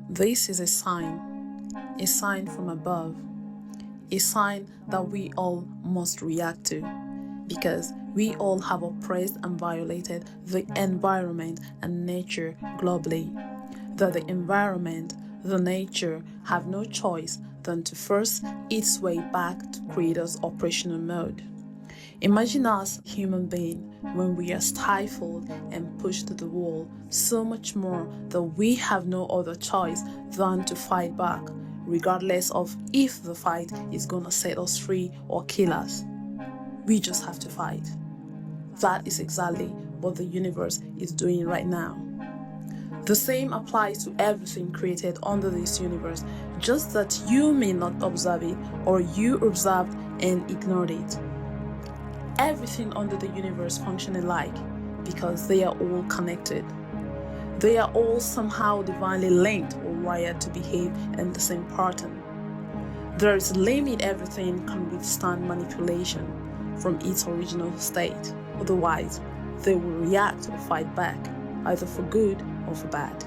This is a sign from above, a sign that we all must react to, because we all have oppressed and violated the environment and nature globally. That the environment, the nature, have no choice than to force its way back to creator's operational mode. Imagine us, human beings, when we are stifled and pushed to the wall, so much more that we have no other choice than to fight back, regardless of if the fight is gonna set us free or kill us. We just have to fight. That is exactly what the universe is doing right now. The same applies to everything created under this universe, just that you may not observe it, or you observed and ignored it. Everything under the universe function alike because they are all connected. They are all somehow divinely linked or wired to behave in the same pattern. There is a limit everything can withstand manipulation from its original state. Otherwise, they will react or fight back, either for good or for bad.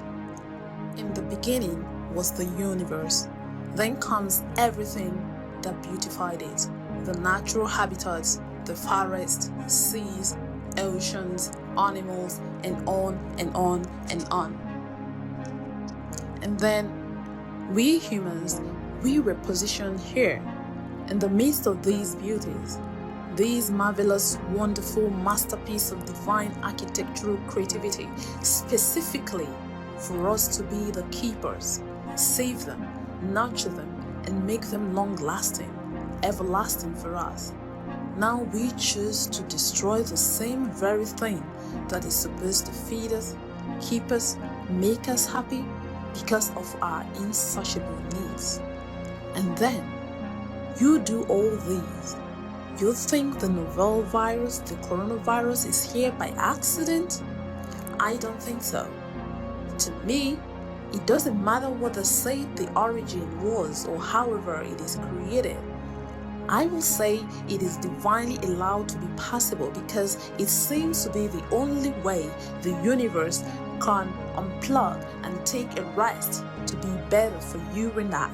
In the beginning was the universe. Then comes everything that beautified it, the natural habitats, the forests, seas, oceans, animals, and on and on and on. And then we humans, we were positioned here in the midst of these beauties, these marvelous, wonderful masterpiece of divine architectural creativity, specifically for us to be the keepers, save them, nurture them, and make them long-lasting, everlasting for us. Now we choose to destroy the same very thing that is supposed to feed us, keep us, make us happy because of our insatiable needs. And then you do all these. You think the novel virus, the coronavirus, is here by accident? I don't think so. To me, it doesn't matter what they say the origin was or however it is created. I will say it is divinely allowed to be possible because it seems to be the only way the universe can unplug and take a rest to be better for you and I.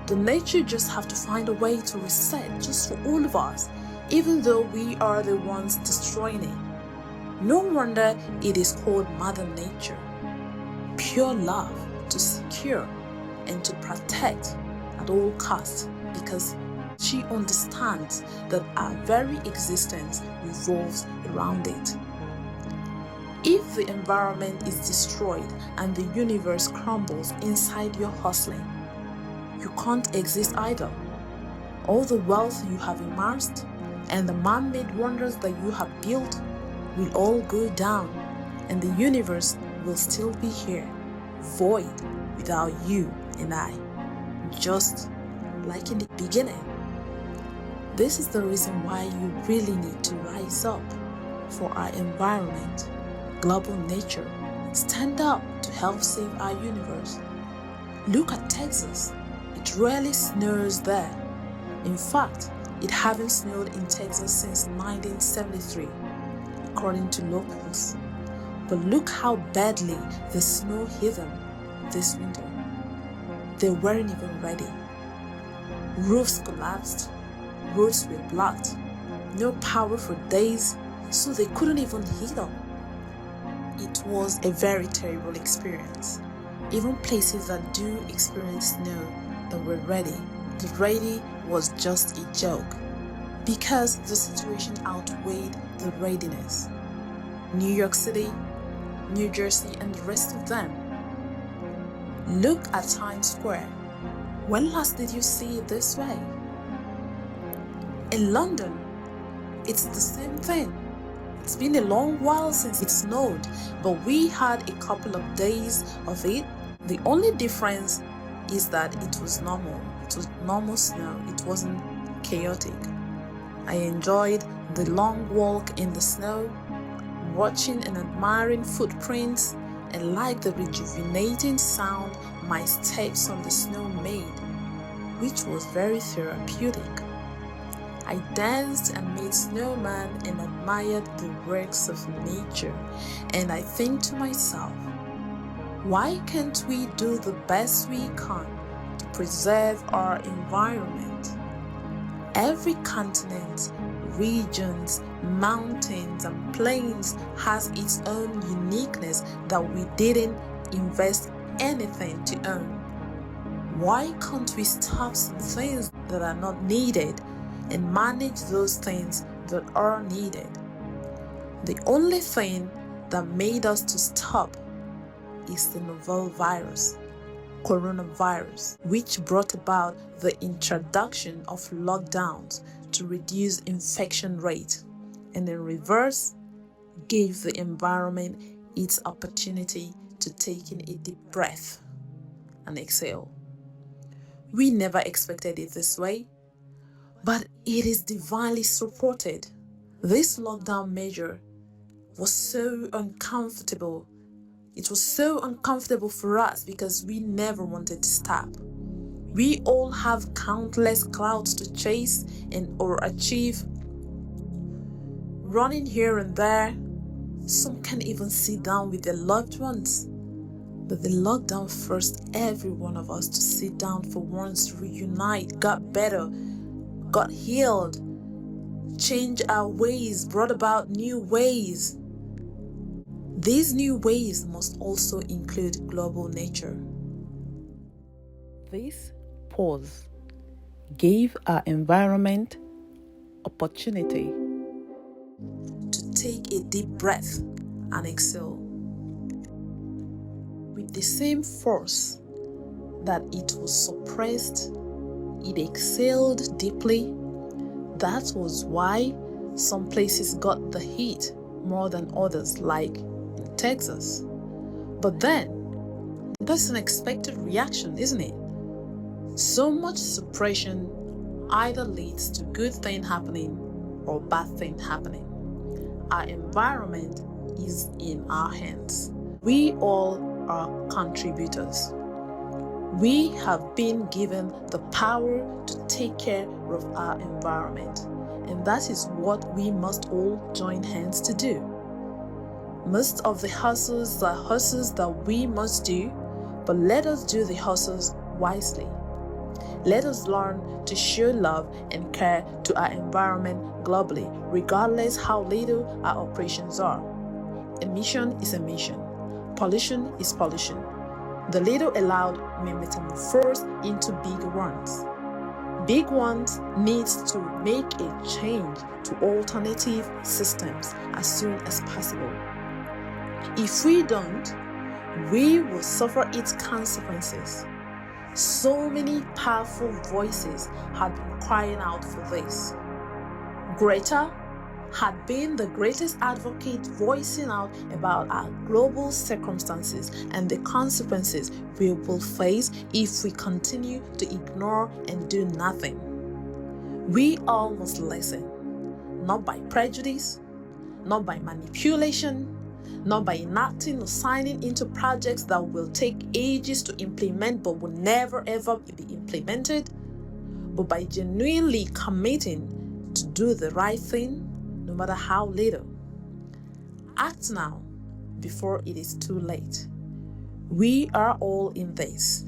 The nature just have to find a way to reset just for all of us, even though we are the ones destroying it. No wonder it is called Mother Nature. Pure love to secure and to protect at all costs, because she understands that our very existence revolves around it. If the environment is destroyed and the universe crumbles inside your hustling, you can't exist either. All the wealth you have amassed and the man-made wonders that you have built will all go down, and the universe will still be here, void without you and I, just like in the beginning. This is the reason why you really need to rise up for our environment, global nature. Stand up to help save our universe. Look at Texas. It rarely snows there. In fact, it hasn't snowed in Texas since 1973, according to locals. But look how badly the snow hit them this winter. They weren't even ready. Roofs collapsed, roads were blocked, no power for days, so they couldn't even heat up. It was a very terrible experience. Even places that do experience snow that were ready, the ready was just a joke, because the situation outweighed the readiness. New York City, New Jersey, and the rest of them. Look at Times Square. When last did you see it this way? In London, it's the same thing. It's been a long while since it snowed, but we had a couple of days of it. The only difference is that it was normal. It was normal snow. It wasn't chaotic. I enjoyed the long walk in the snow, watching and admiring footprints, and liked the rejuvenating sound my steps on the snow made, which was very therapeutic. I danced and made snowmen and admired the works of nature, and I think to myself, Why can't we do the best we can to preserve our environment? Every continent, regions, mountains, and plains has its own uniqueness that we didn't invest anything to own. Why can't we stop some things that are not needed and manage those things that are needed? The only thing that made us to stop is the novel virus, coronavirus, which brought about the introduction of lockdowns to reduce infection rate, and in reverse, gave the environment its opportunity to take in a deep breath and exhale. We never expected it this way, but it is divinely supported. This lockdown measure was so uncomfortable. It was so uncomfortable for us because we never wanted to stop. We all have countless clouds to chase and or achieve. Running here and there, some can't even sit down with their loved ones. But the lockdown forced every one of us to sit down for once, reunite, got better, got healed, changed our ways, brought about new ways. These new ways must also include global nature. This pause gave our environment opportunity to take a deep breath and exhale. With the same force that it was suppressed, it exhaled deeply. That was why some places got the heat more than others, like in Texas. But then, that's an expected reaction, isn't it? So much suppression either leads to good thing happening or bad thing happening. Our environment is in our hands. We all are contributors. We have been given the power to take care of our environment, and that is what we must all join hands to do. Most of the hustles are hustles that we must do, but let us do the hustles wisely. Let us learn to show love and care to our environment globally, regardless how little our operations are. Emission is emission. Pollution is pollution. The little allowed may metamorphose into big ones. Big ones needs to make a change to alternative systems as soon as possible. If we don't, we will suffer its consequences. So many powerful voices had been crying out for this. Greta had been the greatest advocate voicing out about our global circumstances and the consequences we will face if we continue to ignore and do nothing. We all must listen, not by prejudice, not by manipulation, not by enacting or signing into projects that will take ages to implement but will never ever be implemented, but by genuinely committing to do the right thing, no matter how little. Act now before it is too late. We are all in this.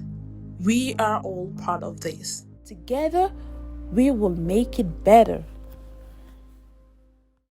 We are all part of this. Together, we will make it better.